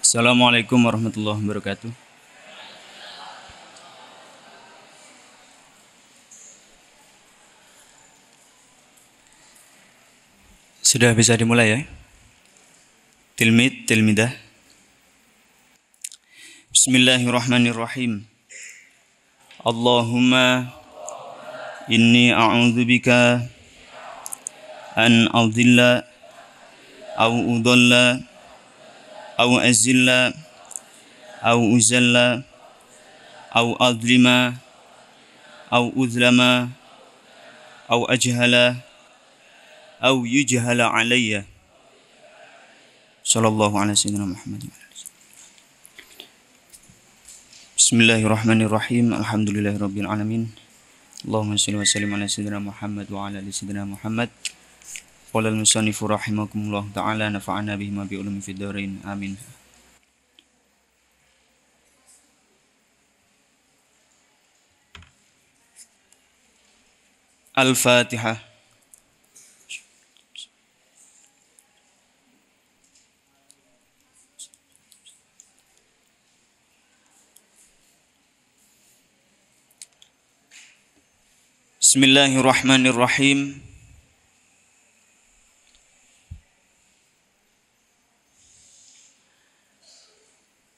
Assalamualaikum warahmatullahi wabarakatuh. Sudah bisa dimulai ya? Tilmidah. Bismillahirrahmanirrahim. Allahumma inni a'udzubika an adilla aw udalla aw azilla aw uzalla aw adlima aw uzlama aw ajhala aw yujhala alayya. Sallallahu alaihi wasallam Muhammad. Bismillahirrahmanirrahim. Alhamdulillahirabbil alamin. Allahumma shalli wa sallim ala sayyidina Muhammad wa ala ali sayyidina Muhammad. Qala al-musannifu rahimakumullah ta'ala nafa'ana bihima bi ulumi fid dharain. Amin. Al-Fatihah. Bismillahirrahmanirrahim.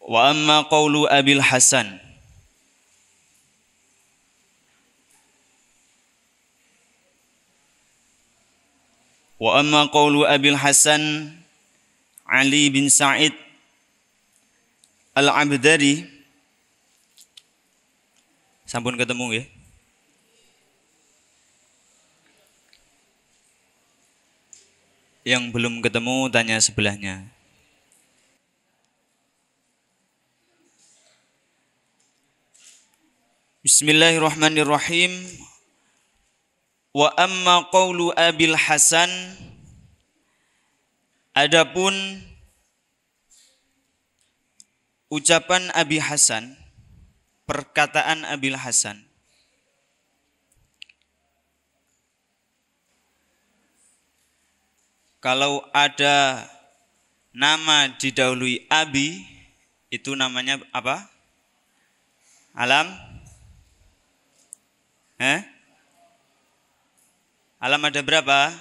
Wa amma qawlu Abil Hasan Ali bin Sa'id Al-Abdari. Sampun ketemu ya? Yang belum ketemu tanya sebelahnya. Bismillahirrahmanirrahim. Wa amma qawlu Abil Hasan, adapun ucapan Abi Hasan, perkataan Abil Hasan. Kalau ada nama didahului Abi, itu namanya apa? Alam? Alam ada berapa?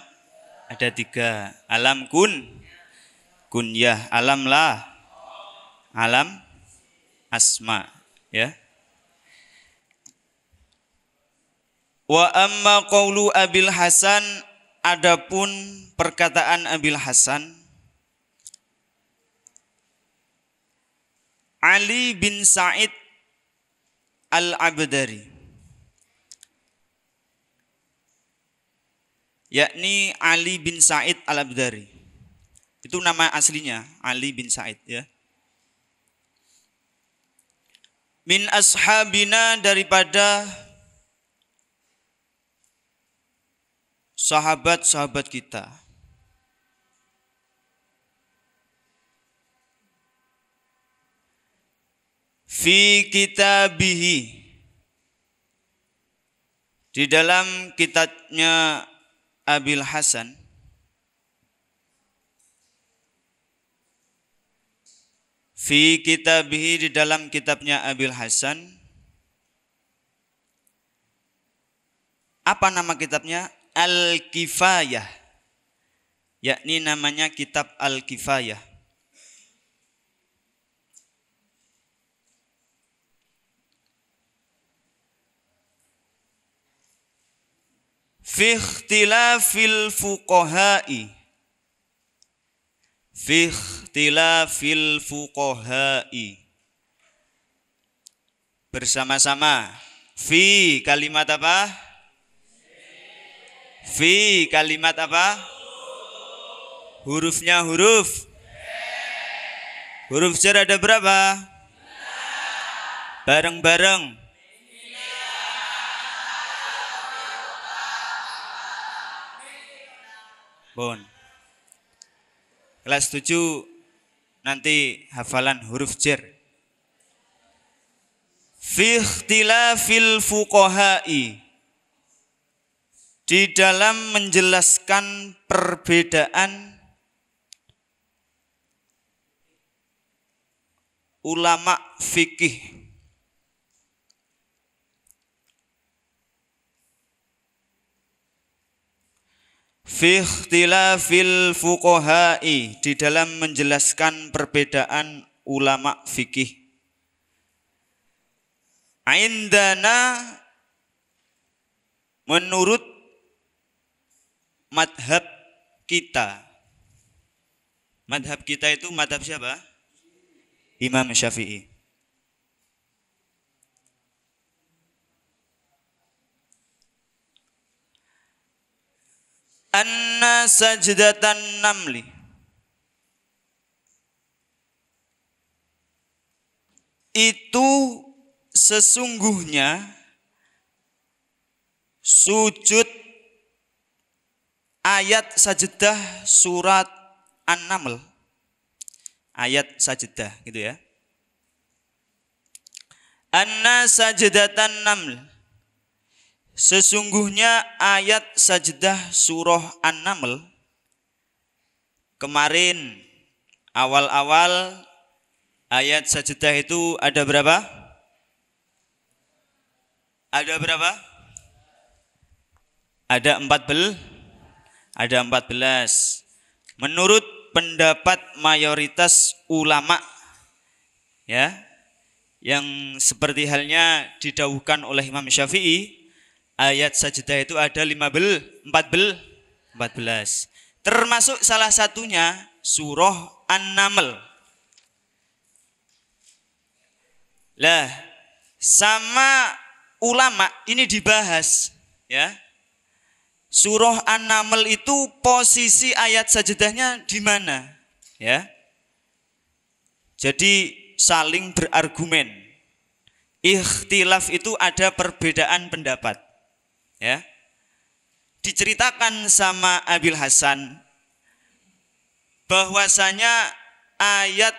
Ada 3. Alam kunyah, alam lah, alam asma, ya. Wa amma qawlu Abil Hasan, adapun perkataan Abil Hasan, Ali bin Sa'id Al-Abdari, yakni Ali bin Sa'id Al-Abdari. Itu nama aslinya, Ali bin Sa'id, ya. Min ashabina, daripada sahabat-sahabat kita. Fi kitabihi, di dalam kitabnya Abil Hasan, fi kitabihi, di dalam kitabnya Abil Hasan. Apa nama kitabnya? Al-Kifayah, yakni namanya kitab Al-Kifayah. Fi ikhtilafil fuqaha'i, fi ikhtilafil fuqaha'i, bersama-sama. Fi kalimat apa? Fi kalimat apa? Hurufnya huruf jar ada berapa? Bareng-bareng. Bon. Kelas 7 nanti hafalan huruf jar. Fi ikhtilafil fuqaha'i, di dalam menjelaskan perbedaan ulama fikih. Fi ikhtilafil fuqaha'i, di dalam menjelaskan perbedaan ulama fikih. Indana, menurut madhab kita. Madhab kita itu madhab siapa? Imam Syafi'i. Anna sajdatan namli, itu sesungguhnya sujud ayat sajdah surat An-Naml. Ayat sajdah gitu ya. Anna sajdatan naml, sesungguhnya ayat sajdah surah An-Naml. Kemarin awal-awal ayat sajdah itu ada berapa? Ada berapa? Ada 14. Ada 14. Menurut pendapat mayoritas ulama, ya, yang seperti halnya didhawuhkan oleh Imam Syafi'i, ayat sajdah itu ada 14. Termasuk salah satunya surah An-Naml. Lah, sama ulama ini dibahas, ya. Surah An-Naml itu posisi ayat sajdahnya di mana? Ya. Jadi saling berargumen. Ikhtilaf itu ada perbedaan pendapat. Ya. Diceritakan sama Abil Hasan bahwasanya ayat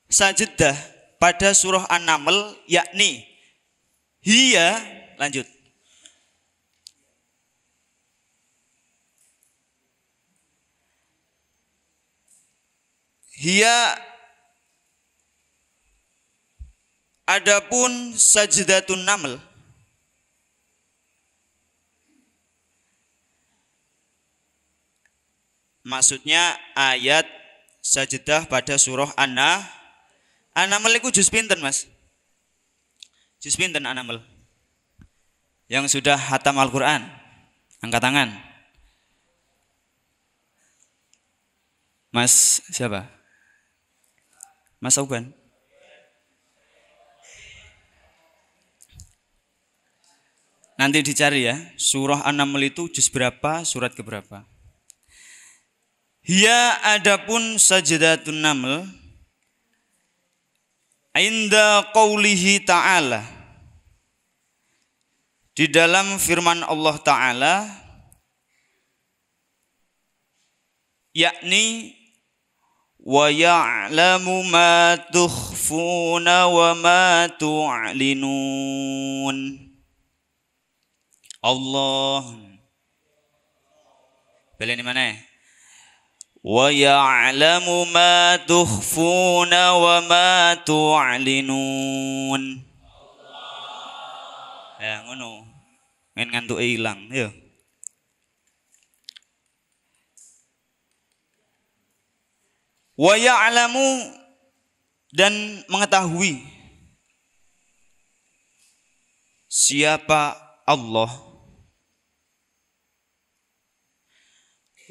sajdah pada surah An-Naml yakni hiya, lanjut. Hiya, adapun sajdatun naml, maksudnya ayat sajdah pada surah An-Naml itu juz pinten, Mas? Juz pinten An-Naml? Yang sudah hatam Al-Qur'an, angkat tangan. Mas siapa? Mas Auban. Nanti dicari ya, surah An-Naml itu juz berapa, surat keberapa. Hiya, adapun sajdatun naml, inda qaulihi ta'ala, di dalam firman Allah Ta'ala, yakni wa ya'lamu ma tukhfuna wa ma tu'linun. Allah. Beli mana? Wa ya'lamu ma tukhfuna wa ma tu'linun. Ya ngono. Men ngantuke ilang, yo. Wa ya'lamu, dan mengetahui siapa Allah.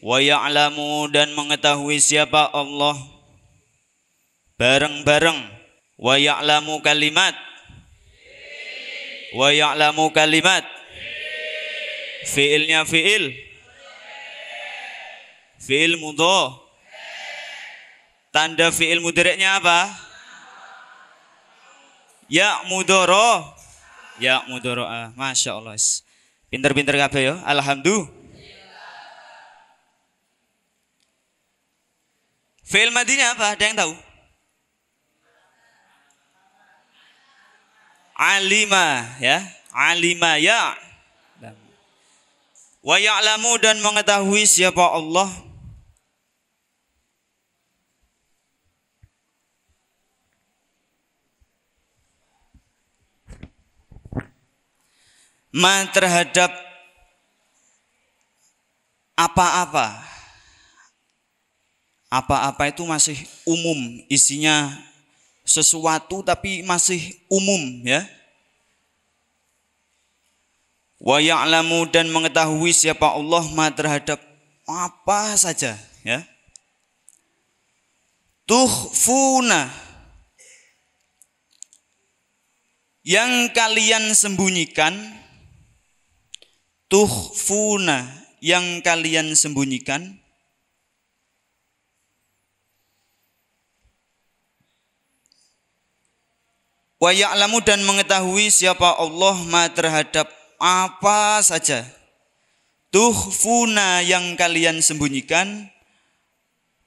Wa ya'lamu, dan mengetahui siapa Allah bareng-bareng. Wa ya'lamu kalimat. Wa ya'lamu kalimat. Fi'ilnya fi'il. Fi'il mudhari'. Tanda fi'il mudhari'nya apa? Ya mudhara'. Ya mudhara'. Masya Allah. Pinter-pinter kabeh ya. Alhamdulillah. Fi'il madinya apa? Ada yang tahu? Alima, ya. Alima ya. Wa ya'lamu, dan mengetahui siapa Allah ma terhadap apa-apa. Apa-apa itu masih umum, isinya sesuatu tapi masih umum ya. Wa ya'lamu dan mengetahui siapa Allah ma terhadap apa saja ya. Tukhfuna yang kalian sembunyikan, tukhfuna yang kalian sembunyikan, wa ya'lamu dan mengetahui siapa Allah ma terhadap apa saja. Tukhfuna yang kalian sembunyikan,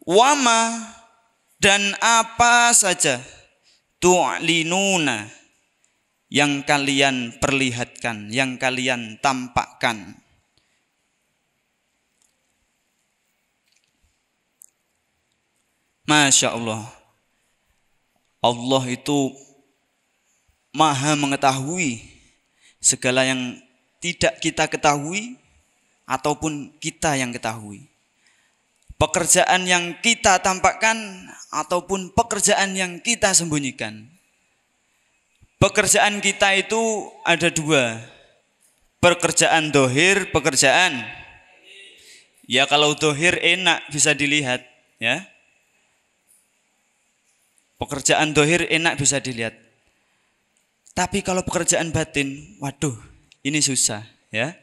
wama dan apa saja, tu'linuna yang kalian perlihatkan, yang kalian tampakkan. Masya Allah. Allah itu maha mengetahui segala yang tidak kita ketahui ataupun kita yang ketahui. Pekerjaan yang kita tampakkan ataupun pekerjaan yang kita sembunyikan. Pekerjaan kita itu ada dua. Pekerjaan dohir, pekerjaan. Ya kalau dohir enak bisa dilihat ya. Pekerjaan dohir enak bisa dilihat. Tapi kalau pekerjaan batin, waduh, ini susah ya.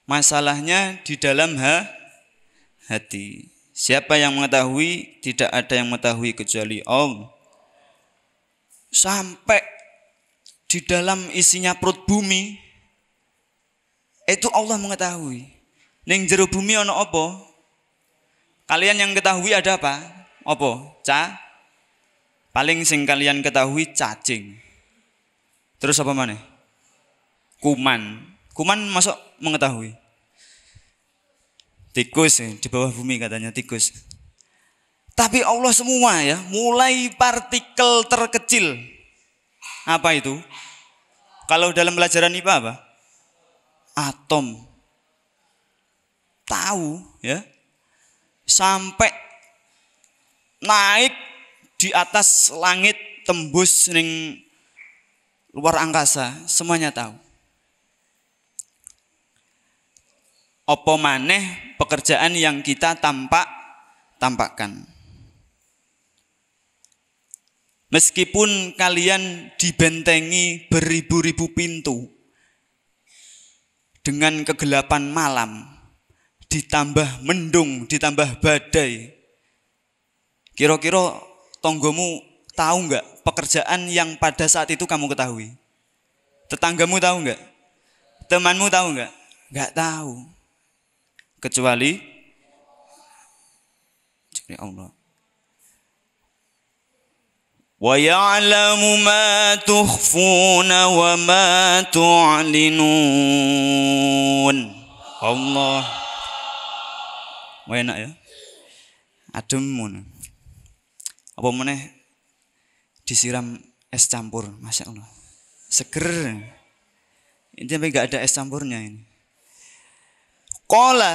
Masalahnya di dalam hati. Siapa yang mengetahui? Tidak ada yang mengetahui kecuali Allah. Sampai di dalam isinya perut bumi, itu Allah mengetahui. Ning jero bumi ana apa? Kalian yang ketahui ada apa? Apa? Paling sing kalian ketahui cacing. Terus apa mana? Kuman. Kuman masuk mengetahui. Tikus di bawah bumi katanya tikus. Tapi Allah semua ya, mulai partikel terkecil. Apa itu? Kalau dalam pelajaran IPA apa? Atom. Tahu ya. Sampai naik di atas langit tembus ning luar angkasa, semuanya tahu. Apa maneh pekerjaan yang kita tampakkan. Meskipun kalian dibentengi beribu-ribu pintu dengan kegelapan malam, ditambah mendung, ditambah badai. Kira-kira tonggomu tahu enggak pekerjaan yang pada saat itu kamu ketahui? Tetanggamu tahu enggak? Temanmu tahu enggak? Enggak tahu. Kecuali Allah. Wa ya'lamu ma tukhfuna wa ma tu'linun. Allah. Wah enak ya. Adem mun. Apa meneh disiram es campur, Masya Allah. Seger. Ini sampai enggak ada es campurnya ini. Qala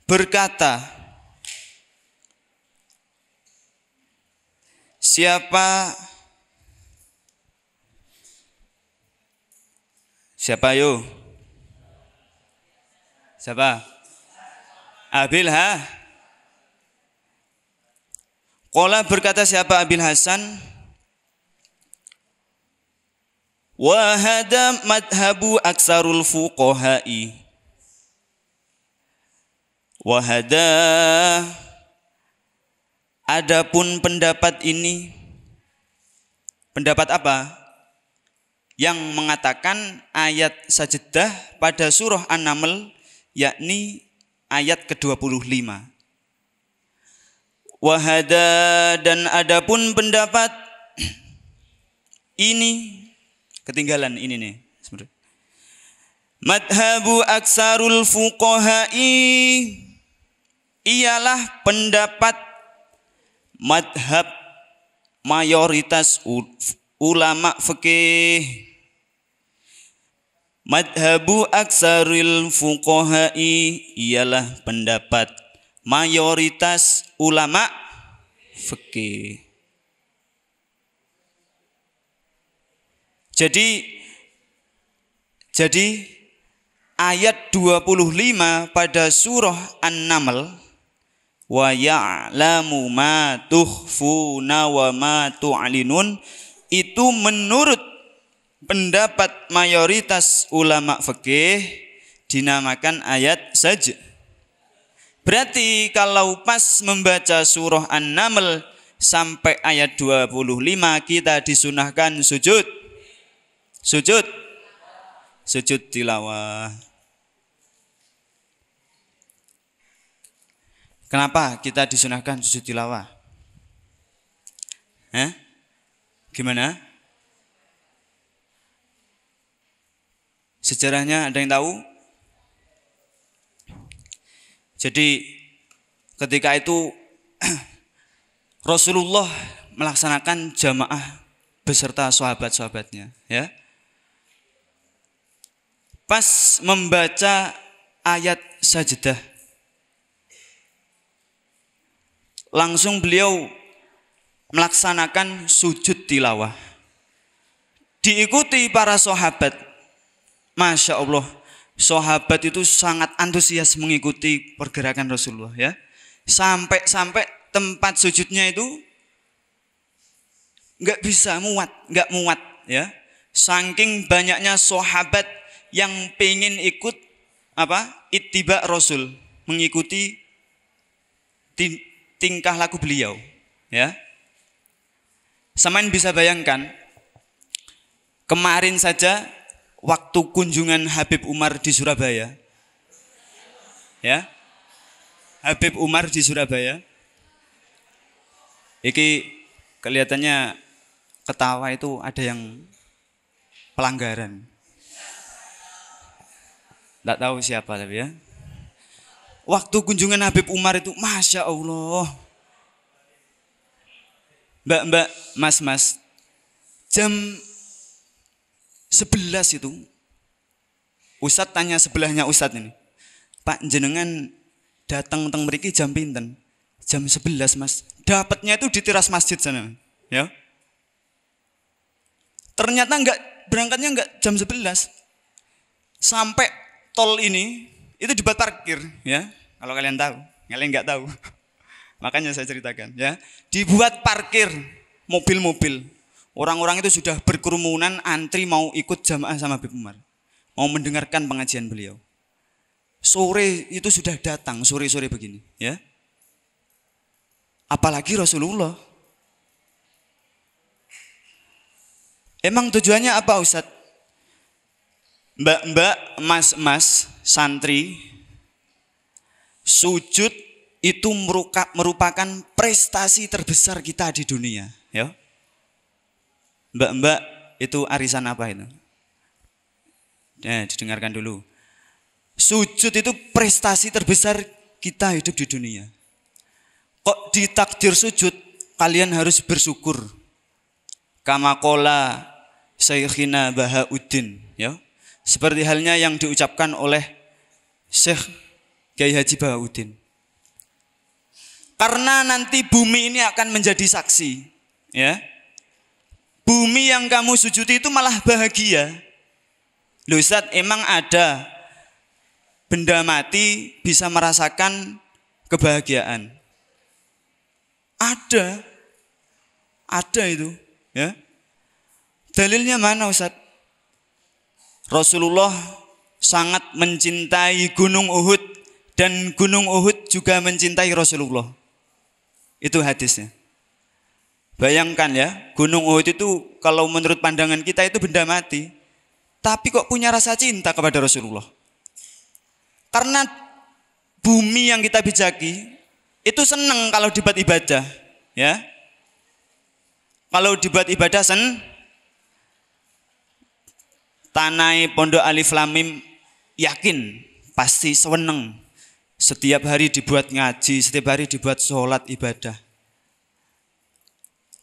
berkata, siapa yo? Siapa? Abil Qala berkata siapa Abil Hasan? Wa hada madhabu aksarul fuqaha'i. Wa hada adapun pendapat ini, pendapat apa? Yang mengatakan ayat sajdah pada surah An-Naml, yakni ayat ke-25. Wa hada dan adapun pendapat ini ketinggalan ini nih sebenarnya. Madhabu aksarul fuqaha'i ialah pendapat madhab mayoritas ulama fikih, madhabu aksaril fuqaha'i ialah pendapat mayoritas ulama fikih. Jadi ayat 25 pada surah An-Naml, wa ya'lamu ma tukhfuna wa ma tu'linun, itu menurut pendapat mayoritas ulama fikih dinamakan ayat sajdah. Berarti kalau pas membaca surah An-Naml sampai ayat 25 kita disunahkan sujud tilawah. Kenapa kita disunahkan sujud tilawah? Gimana? Sejarahnya ada yang tahu? Jadi ketika itu Rasulullah melaksanakan jamaah beserta sahabat-sahabatnya, ya. Pas membaca ayat sajdah, langsung beliau melaksanakan sujud tilawah. Diikuti para sahabat. Masya Allah, sahabat itu sangat antusias mengikuti pergerakan Rasulullah, ya. Sampai tempat sujudnya itu nggak muat, ya. Saking banyaknya sahabat yang pengen ikut ittiba Rasul, mengikuti tingkah laku beliau, ya. Samain bisa bayangkan kemarin saja waktu kunjungan Habib Umar di Surabaya, ya. Habib Umar di Surabaya, iki kelihatannya ketawa itu ada yang pelanggaran. Tidak tahu siapa tapi, ya. Waktu kunjungan Habib Umar itu, Masya Allah, Mbak, Mas, jam 11 itu, Ustadz tanya sebelahnya Ustadz ini, Pak jenengan datang teng mriki jam pinten? Jam 11 Mas. Dapatnya itu di teras masjid sana, ya. Ternyata berangkatnya enggak jam 11. Sampai tol ini itu dibuat parkir, ya. Kalau kalian tahu, kalian enggak tahu. Makanya saya ceritakan, ya. Dibuat parkir mobil-mobil. Orang-orang itu sudah berkerumunan antri mau ikut jamaah sama Habib Umar. Mau mendengarkan pengajian beliau. Sore itu sudah datang, sore-sore begini, ya. Apalagi Rasulullah. Emang tujuannya apa Ustadz? Mbak-mbak, mas-mas, santri, sujud itu merupakan prestasi terbesar kita di dunia, ya. Mbak-mbak, itu arisan apa itu? Ya, didengarkan dulu. Sujud itu prestasi terbesar kita hidup di dunia. Kok ditakdir sujud, kalian harus bersyukur. Kama qala Syekhina Bahauddin, ya. Seperti halnya yang diucapkan oleh Syekh Kiai Haji Bahauddin. Karena nanti bumi ini akan menjadi saksi, ya. Bumi yang kamu sujudi itu malah bahagia. Loh Ustaz, emang ada benda mati bisa merasakan kebahagiaan? Ada itu, ya. Dalilnya mana Ustaz? Rasulullah sangat mencintai Gunung Uhud dan Gunung Uhud juga mencintai Rasulullah. Itu hadisnya. Bayangkan ya, Gunung Uhud itu kalau menurut pandangan kita itu benda mati, tapi kok punya rasa cinta kepada Rasulullah. Karena bumi yang kita bijaki itu senang kalau dibuat ibadah, ya. Kalau dibuat ibadah Tanai Pondok Alif Lam Mim yakin pasti seneng. Setiap hari dibuat ngaji, setiap hari dibuat sholat ibadah.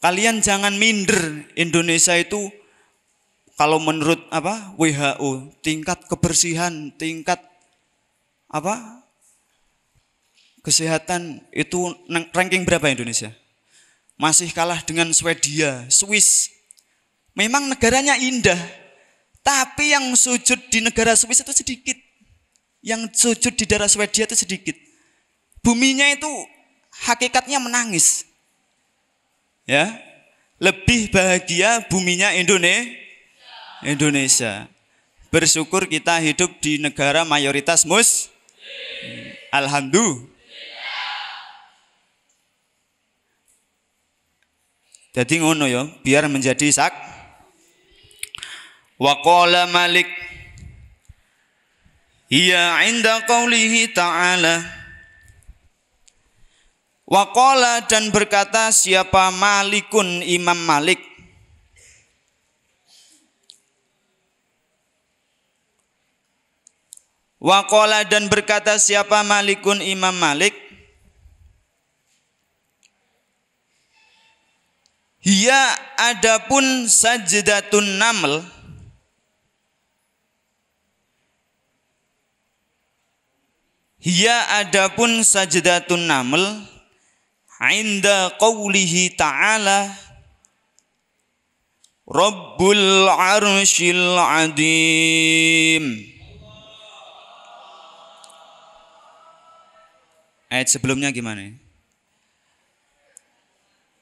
Kalian jangan minder. Indonesia itu kalau menurut WHO, tingkat kebersihan, tingkat kesehatan itu ranking berapa Indonesia? Masih kalah dengan Swedia, Swiss. Memang negaranya indah, tapi yang sujud di negara Swiss itu sedikit. Yang sujud di daerah Swedia itu sedikit. Buminya itu hakikatnya menangis. Ya, lebih bahagia buminya Indonesia. Bersyukur kita hidup di negara mayoritas muslim. Alhamdulillah. Jadi ngono ya, biar menjadi sak. Wa qala Malik hiya 'inda qaulihi ta'ala. Waqala dan berkata siapa Malikun Imam Malik. Waqala dan berkata siapa Malikun Imam Malik. Hiya adapun sajdatun naml. Hiya adapun sajdatun naml. Inda qawlihi ta'ala Rabbul arshil adim. Ayat sebelumnya gimana?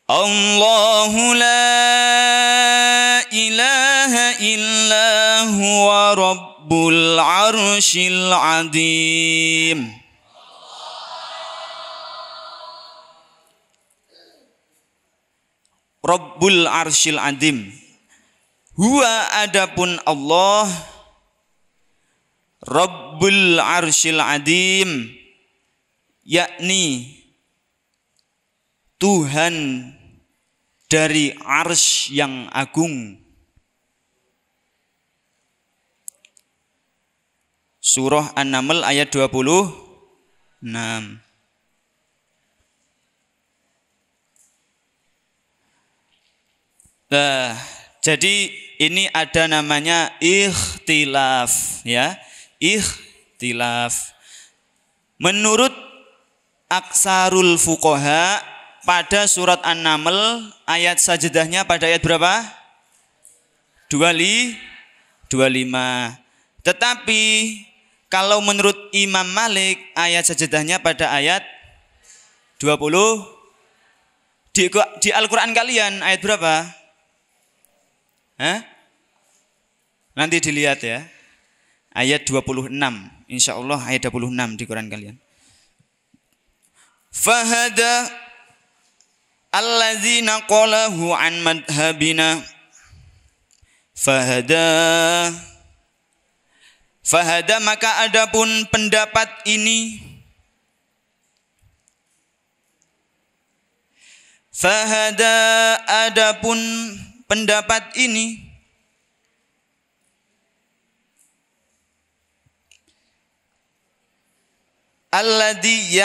Allahu la ilaha illa huwa Rabbul arshil adim. Rabbul arshil adim. Huwa adapun Allah Rabbul arshil adim, yakni Tuhan dari arsy yang agung. Surah An-Naml ayat 26. Nah, jadi ini ada namanya ikhtilaf ya. Ikhtilaf. Menurut aksarul fuqaha pada surat An-Naml ayat sajdahnya pada ayat berapa? 25. Tetapi kalau menurut Imam Malik ayat sajdahnya pada ayat 20. Di Al-Quran kalian ayat berapa? Nanti dilihat ya. Ayat 26. Insya Allah ayat 26 di Quran kalian. Fahada alladzina qalahu an madhabina. Fahada maka adapun pendapat ini. Fahada adapun pendapat ini alladzi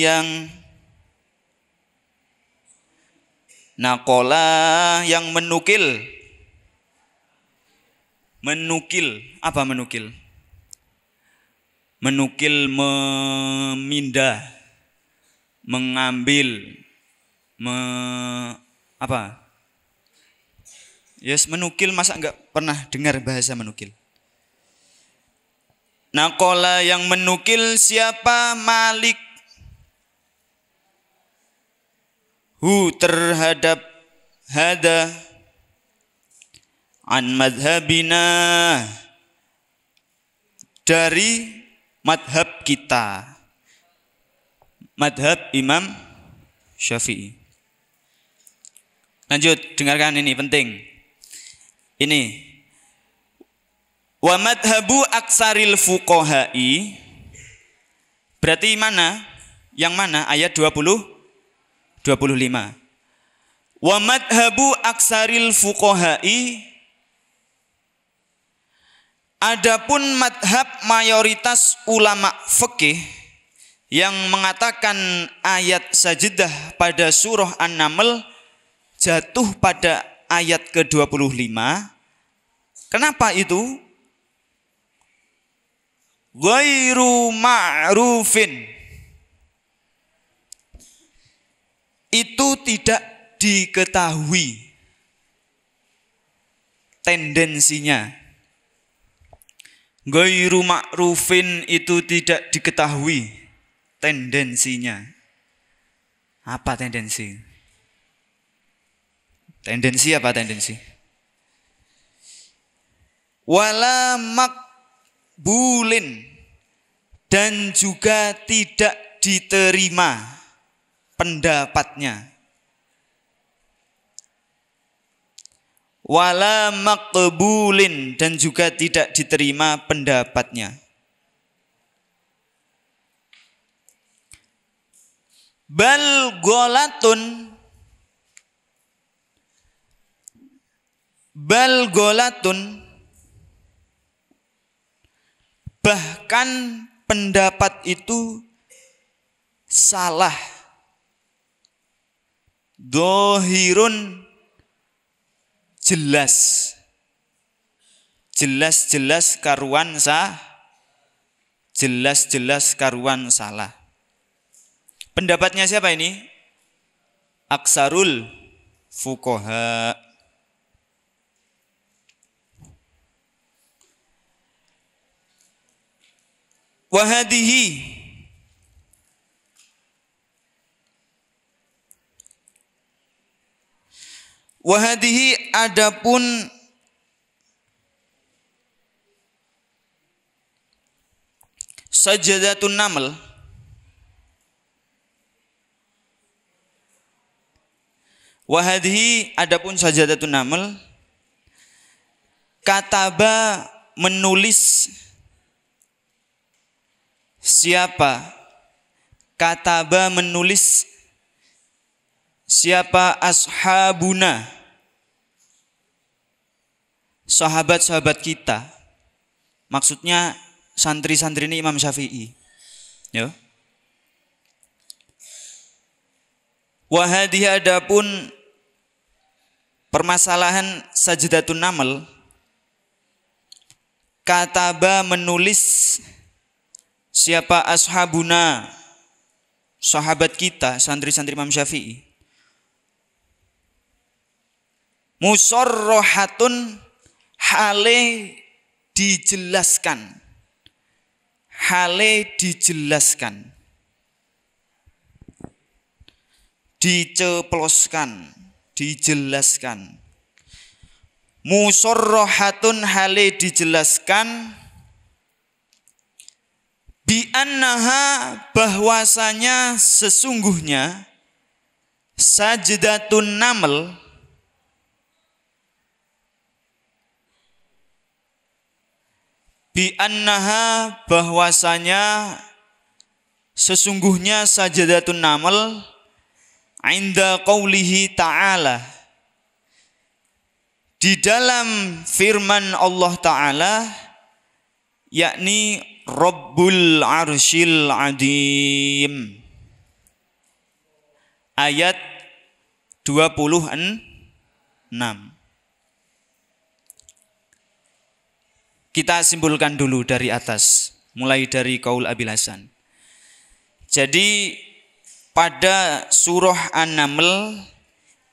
yang naqala yang menukil apa menukil? Menukil, memindah, mengambil, apa? Yes, menukil, masa enggak pernah dengar bahasa menukil? Naqala yang menukil siapa? Malik. Hu terhadap hada an madhabina dari madhab kita, madhab Imam Syafi'i. Lanjut, dengarkan ini penting. Ini wa madhabu aksaril fuqaha'i, berarti mana? Yang mana? Ayat 25. Wa madhabu aksaril fuqaha'i, adapun madhab mayoritas ulama fikih yang mengatakan ayat sajdah pada surah An-Naml jatuh pada ayat ke-25. Kenapa itu? Ghairu ma'rufin. Itu tidak diketahui tendensinya. Ghairu ma'rufin itu tidak diketahui tendensinya. Apa tendensi? Tendensi apa tendensi? Wala makbulin, dan juga tidak diterima pendapatnya. Wala makbulin, dan juga tidak diterima pendapatnya. Bal golatun, bahkan pendapat itu salah. Dohirun, jelas karuan jelas karuan salah. Pendapatnya siapa ini? Aksarul fuqaha. Wahadihi adapun Sajdatun Naml, wahadihi adapun Sajdatun Naml, kataba menulis siapa? Kataba menulis siapa? Ashabuna, sahabat-sahabat kita. Maksudnya santri-santri ini Imam Syafi'i. Ya. Wahadihi adapun permasalahan Sajdatun Naml, kataba menulis siapa? Ashabuna, sahabat kita, santri-santri Imam Syafi'i. Musarrahatun, hale dijelaskan. Diceploskan, dijelaskan. Musarrahatun, hale dijelaskan. Bi annaha, bahwasanya sesungguhnya Sajdatun Naml, bi annaha, bahwasanya sesungguhnya Sajdatun Naml inda qaulihi ta'ala, di dalam firman Allah Ta'ala, yakni Rabbul Arsyil Adim, ayat 26. Kita simpulkan dulu dari atas, mulai dari Qaul Abil Hasan. Jadi pada surah An-Naml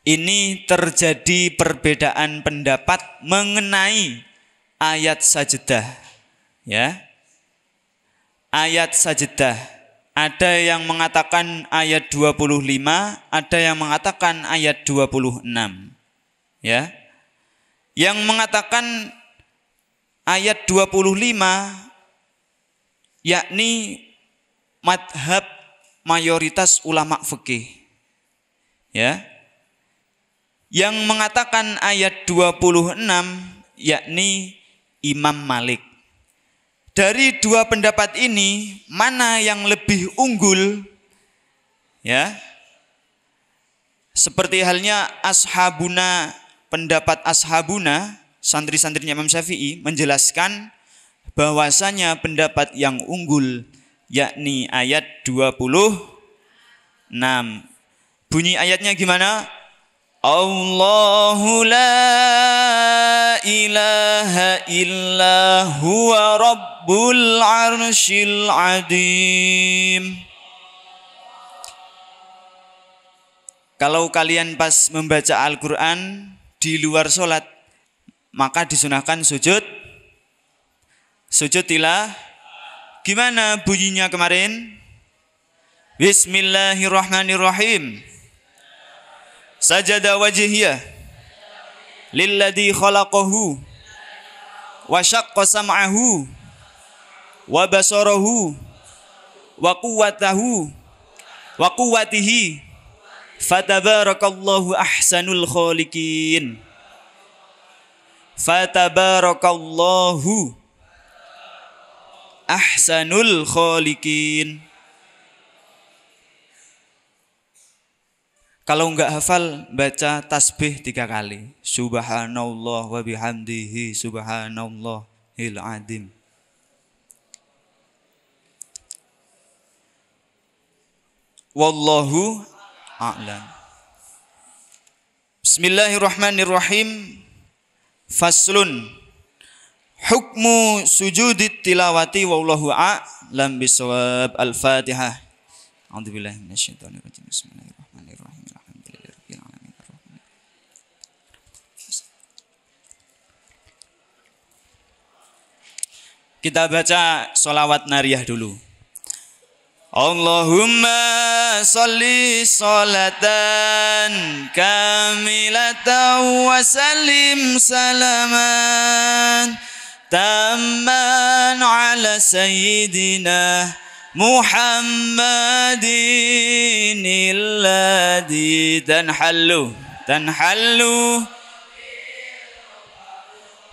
ini terjadi perbedaan pendapat mengenai ayat sajdah. Ya. Ayat sajdah. Ada yang mengatakan ayat 25, ada yang mengatakan ayat 26. Ya. Yang mengatakan ayat 25 yakni madhab mayoritas ulama fikih. Ya. Yang mengatakan ayat 26 yakni Imam Malik. Dari dua pendapat ini mana yang lebih unggul? Ya. Seperti halnya ashabuna, pendapat ashabuna, santri-santrinya Imam Syafi'i menjelaskan bahwasanya pendapat yang unggul yakni ayat 26. Bunyi ayatnya gimana? Allahu la ilaha illa huwa rabbul arsyil adim. Kalau kalian pas membaca Al-Quran di luar sholat, maka disunahkan sujud. Sujud tilah. Gimana bunyinya kemarin? Bismillahirrahmanirrahim. Sajada wajhiyah lilladzi khalaqahu wa syaqqa sam'ahu wa basarahu wa quwwatahu wa quwwatihi fatabarakallahu ahsanul khaliqin. Fatabarakallahu ahsanul khaliqin. Kalau enggak hafal, baca tasbih 3 kali. Subhanallah wa bihamdihi subhanallahil azim. Wallahu a'lam. Bismillahirrahmanirrahim. Faslun. Hukmu sujudit tilawati wallahu a'lam bisawab. Al-Fatihah. A'udzubillahi minasyaitonirrajim. Bismillahirrahmanirrahim. Kita baca sholawat nariyah dulu. Allahumma sholli sholatan kamilatan wa sallim salaman tamman ala sayyidina Muhammadin alladhi tanhallu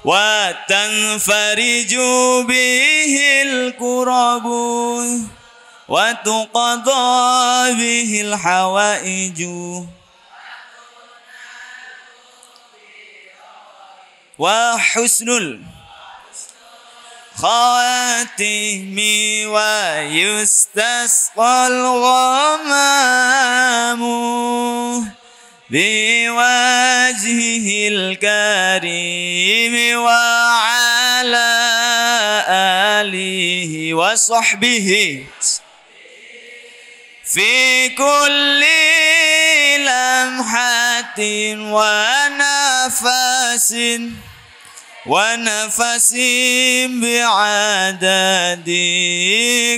wa tanfariju bihil kurabu wa tuqadha bihil hawaiju wa husnul khatimi wa yustasqal ghamamu biwajhihil karimi wa ala alihi wa sahbihi fi kulli lamhatin wa nafasin bi'adadi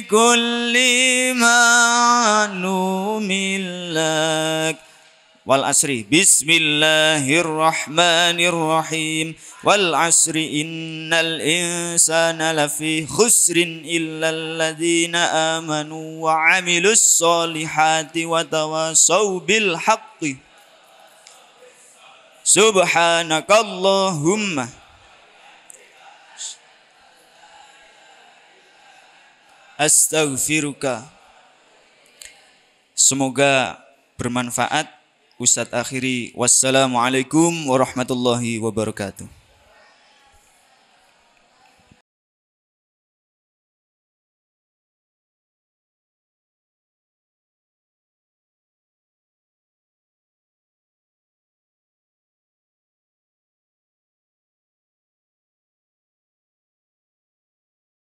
kulli ma'lumin lak. Wal asri bismillahirrahmanirrahim wal asri innal insana lafi khusrin illal ladzina amanu wa amilus solihati wa tawasaw bil haqqi. Subhanakallahumma astaghfiruka. Semoga bermanfaat. Ustadz akhiri, wassalamualaikum warahmatullahi wabarakatuh.